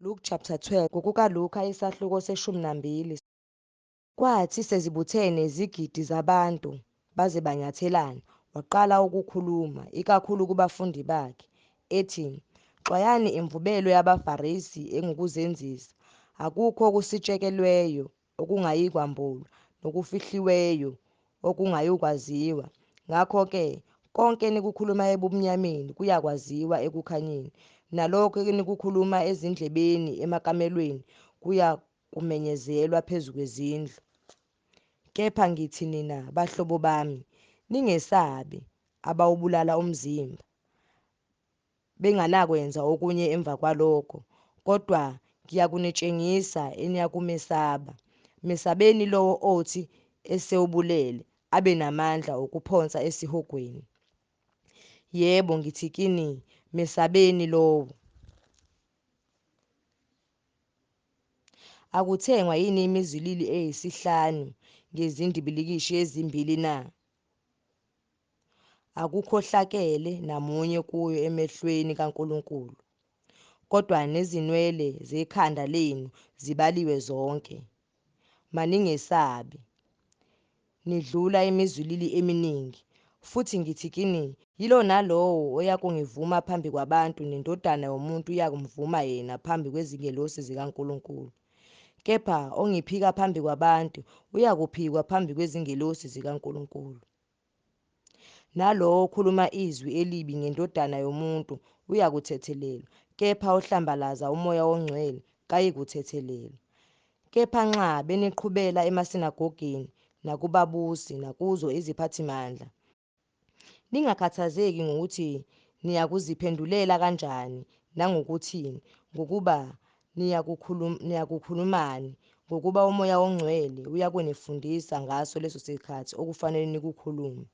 Luke chapter 12 kukaLuka isahluko se-12. Kwathi sezibuthene izigidi zabantu baze banyathelana, waqala ukukhuluma, ikakhulu kubafundi bakhe, ethi, "Xwayani imvubelo yabaFarisi engukuzenzisa. Akukho okusitshekelweyo okungayikwambulwa, nokufihliweyo okungayikwaziwa. Ngakho-ke, konke enikukhulumayo ebumnyameni kuyakwaziwa ekukhanyeni, nalokho enikukhuluma ezindlebeni emakamelweni kuyakumenyezelwa phezu kwezindlu. Kepha ngithi nina, bahlobo bami, ningesabi abawubulala umzimba, benganakwenza okunye emva kwalokho. Kodwa ngiyakunitshengisa eniyakumesaba. Mesabeni lowo othi esewubulele abe namandla okuphonsa esihogweni. Yebo, ngithi kini, mesabeni lowo. Akuthengwa yini imizilili eyisihlanu ngezindibilikishi ezimbili na? Akukhohlakele namunye kuyo emehlweni kaNkulunkulu. Kodwa nezinwele zekhanda lenu zibaliwe zonke. Maningesabi, nidlula imizilili eminingi. Futhi ngithi kini, yilo nalowo oyakungivuma phambi kwabantu neNdodana yoMuntu iyakumvuma yena phambi kwezingelosi zikaNkulunkulu. Kepha ongiphika phambi kwabantu uyakuphikwa phambi kwezingelosi zikaNkulunkulu. Nalowo okhuluma izwi elibi ngeNdodana yoMuntu uyakuthethelelwa, kepha ohlambalaza uMoya oNgcwele kayikuthethelelwa. Kepha nxa beniqhubela emasinagogeni nakubabusi nakuzo iziphathimandla, ningakhathazeki ngokuthi niyakuziphendulela kanjani nangokuthini, ngokuba niyakukhulumani, ngokuba uMoya oNgcwele uyakunifundisa ngaso leso sikhathi okufanele nikukhulume.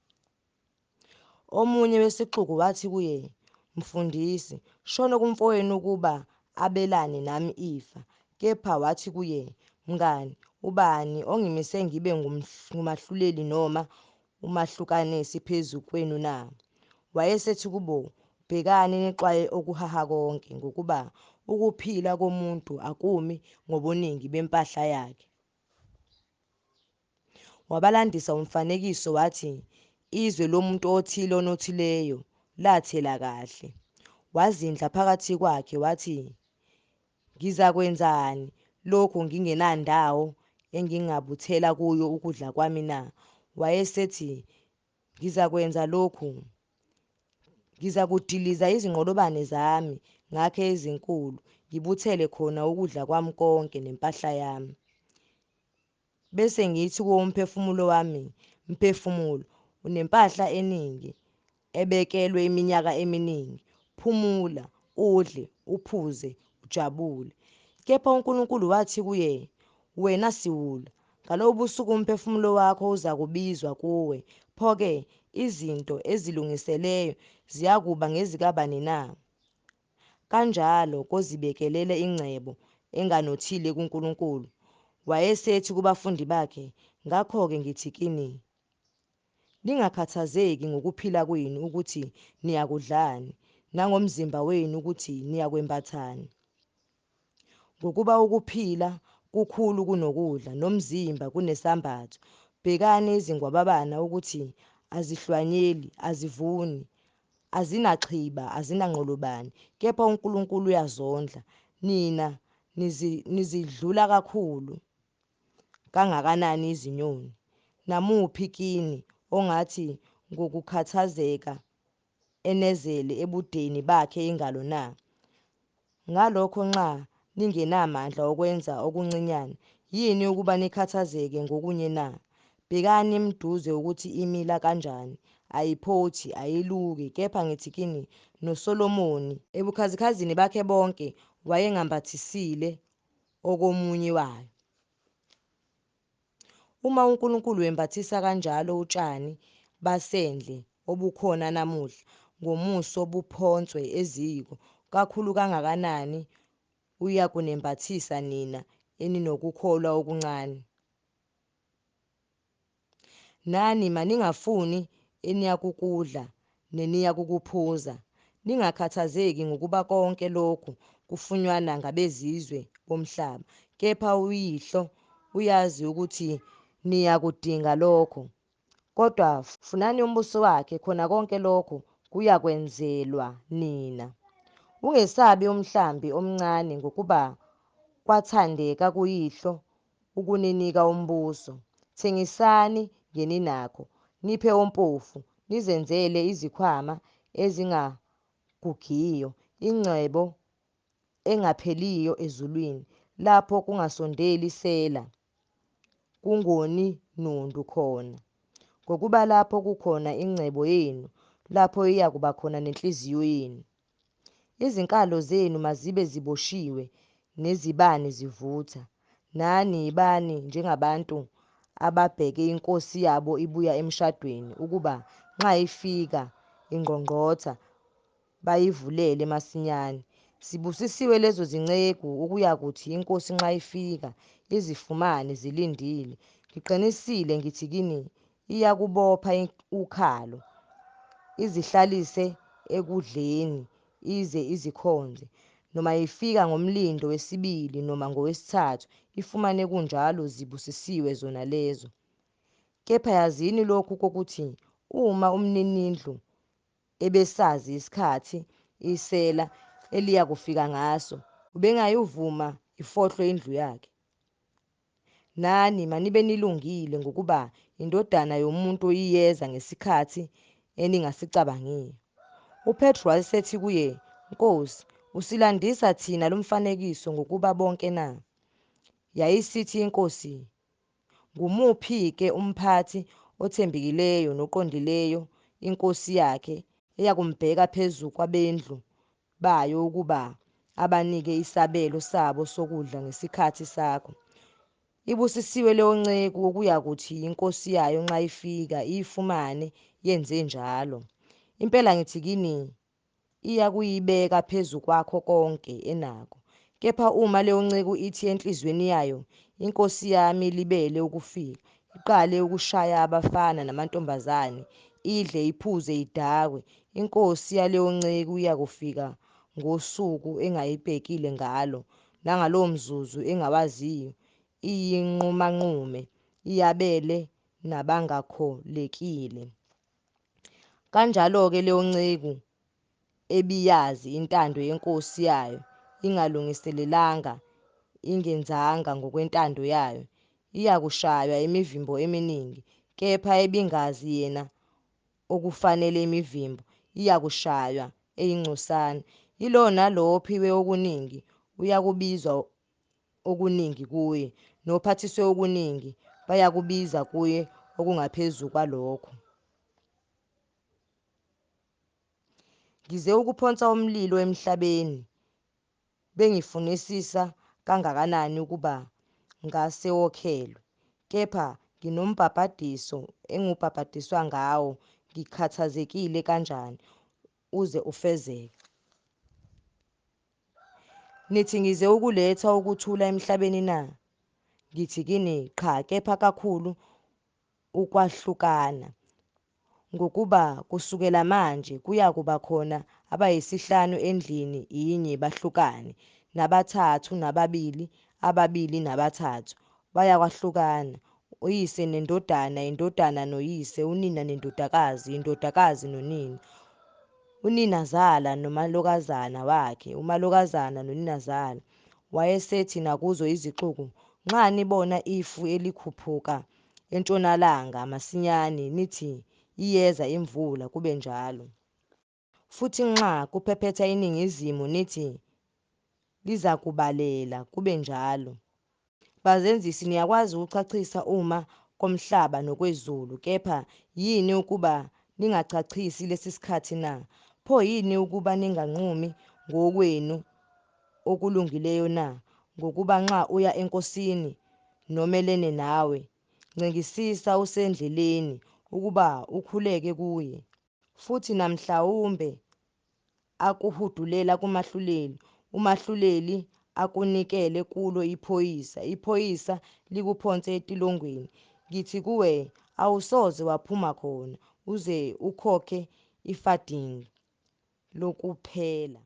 Omunye wesixuku wathi kuye, "Mfundisi, shono kumfowenu ukuba abelane nami ifa." Kepha wathi kuye, "Mngani, ubani ongimise ngibe ngumahluleli noma umahlukanisi phezu kwenu na?" Wayesethi kubo, "Bhekani nixwaye okuhaha konke, ngokuba ukuphila komuntu akumi ngobuningi bempahla yakhe." Wabalandisa umfanekiso wathi, "Izwe lomuntu othile onothileyo lathela kahle. Wazindla phakathi kwakhe wathi, Ngizakwenzani lokhu ngingenandawo engingabuthela kuyo ukudla kwami na?" Wayesethi, "Ngizakwenza lokhu. Ngizakudiliza izinqolobane zami ngakhe ezinkulu, ngibuthele khona ukudla kwami konke nempahla yami. Bese ngithi kuwomphefumulo wami, mphefumulo, unempahla eningi ebekelwe iminyaka eminingi. Phumula, udle, uphuze, ujabule." Kepha uNkulunkulu wathi kuye, "Wena siwula, ngalobu busuku umphefumulo wakho uzakubizwa kuwe. Pho-ke izinto ezilungiseleyo ziyakuba ngezikabani na?" Kanjalo kozibekelele ingcebo enganothile kuNkulunkulu. Wayesethi kubafundi bakhe, "Ngakho-ke ngithi kini, ningakhathazeki ngokuphila kwenu ukuthi niyakudlani, nangomzimba wenu ukuthi niyakwembathani. Ngokuba ukuphila kukhulu kunokudla, nomzimba kunesambatho. Bhekani izingwababana ukuthi azihlwanyeli, azivuni, azinaxhiba, azinanqolobane, kepha uNkulunkulu uyazondla. Nina nizidlula kakhulu kangakanani izinyoni. Namuphi kini ongathi ngokukhathazeka enezele ebudeni bakhe ingalo na? Ngalokho nxa ningenamandla okwenza okuncinyane, yini ukuba nikhathazeke ngokunye na? Bhekani imduze ukuthi imila kanjani, ayiphothi, ayiluki. Kepha ngithi kini, noSolomoni ebukhazikhazini bakhe bonke wayengambathisile okomunye wayo. Uma uNkulunkulu wembathisa kanjalo utshani basendle obukhona namuhla ngomuso buphonswe eziko, kakhulu kangakanani uyakunembathisa nina eninokukholwa okuncane. Nani maningafuni eniyakukudla neniyakukuphuza. Ningakhathazeki ngokuba konke lokhu kufunyanwa ngabezizwe bomhlaba, kepha uyihlo uyazi ukuthi niyakudinga lokho. Kodwa funani umbuso wakhe, khona konke lokho kuyakwenzelwa nina. Ungesabi umhlambi omncane, ngokuba kwathandeka kuyihlo ukuninika umbuso. Thengisani ngeninakho, niphe ompofu, nizenzele izikhwama ezingagugiyo, ingcebo engapheliyo ezulwini, lapho kungasondeli sela, kungoni nundu khona. Ngokuba lapho kukhona ingcebo yenu, lapho iyakuba khona nenhliziyo yenu. Izinkalo zenu mazibe ziboshiwe nezibane zivutha. Nani yibani njengabantu ababheke inkosi yabo ibuya emshadweni, ukuba nxa ifika ingqongqotha bayivulele masinyane. Zibusisiwe lezo zinceku, ukuyakuthi inkosi nxa ifika izifumane zilindile. Ngiqinisile ngithi kini, iyakubopha ukhalo, izihlalise ekudleni, ize izikhonze. Noma ifika ngomlindo wesibili noma ngowesithathu, ifumane kunjalo, zibusisiwe zona lezo. Kepha yazini lokhu kokuthi uma umninindlu ebesazi isikhathi isela eliya kufika ngaso, ubengayivuma ifohlwe indlu yakhe. Nani manibe nilungile, ngokuba indodana yomuntu iyeza ngesikhathi eningasicabangiyo. UPetru wasethi kuye, Nkosi, usilandisa thina lumfanekiso ngokuba bonke na? Yayisithi inkosi, ngumuphi-ke umphathi othembekileyo noqondileyo inkosi yakhe eyakumbheka phezu kwabendlu bayo ukuba abanike isabelo sabo sokudla ngesikhathi sakho? Ibusisiwe leyo nceku okuyakuthi inkosi yayo nxa ifika iyifumane yenze njalo. Impela ngithi kini, iyakuyibeka phezu kwakho konke enakho. Kepha uma leyo nceku ithi enhliziyweni yayo, inkosi yami libele ukufika, iqale ukushaya abafana namantombazane, idle iphuze idakwe, inkosi yaleyo nceku iyakufika ngosuku engayibhekile ngalo, nangalowo mzuzu engawaziyo, iyinqumanqume, iyabele nabangakholekile. Kanjalo-ke leyo nceku ebiyazi intando yenkosi yayo, ingalungiselelanga, ingenzanga ngokwentando yayo, iyakushaywa imivimbo eminingi. Kepha ebingazi yena okufanele imivimbo, iyakushaywa eyingcosana. Ilo nalo ophiwe okuningi uyakubizwa okuningi kuye, nophathiswe okuningi bayakubiza kuye okungaphezu kwalokho. Ngize ukuphonsa umlilo emhlabeni, bengifunisisa kangakanani ukuba ngase wokhelwe. Kepha nginombhabhadiso engubhabhadiswa ngawo, ngikhathazekile kanjani, uze ufezeke. Nithi ngize ukuletha ukuthula emhlabeni na? Ngithi kini, qha, kepha kakhulu ukwahlukana. Ngokuba kusukela manje kuyakuba khona abayisihlanu endlini inye bahlukane, nabathathu nababili, ababili nabathathu bayakwahlukana. Uyise nendodana, indodana noyise, unina nendodakazi, indodakazi nonina, uninazala nomalokazana wakhe, umalokazana noninazala. Wayesethi nakuzo izixuku, nxa nibona ifu elikhuphuka entshonalanga masinyane, nithi, iyeza imvula, kube njalo. Futhi nxa kuphephetha iningizimu, nithi, lizakubalela, kube njalo. Bazenzisi, niyakwazi ukuchachisa uma komhlaba nokwezulu, kepha yini ukuba ningachachisi lesi sikhathi na? Pho yini ukuba ninganqumi ngokwenu okulungileyo na? Ngokuba nxa uya enkosini nomelene nawe, ncengisisa usendleleni ukuba ukhuleke kuye. Futhi namhlawumbe akuhudulela kumahluleli, umahluleli akunikele kulo iphoyisa, iphoyisa likuphonse etilongweni. Ngithi kuwe, awusoze waphuma khona uze ukhokhe ifadingi lokuphela.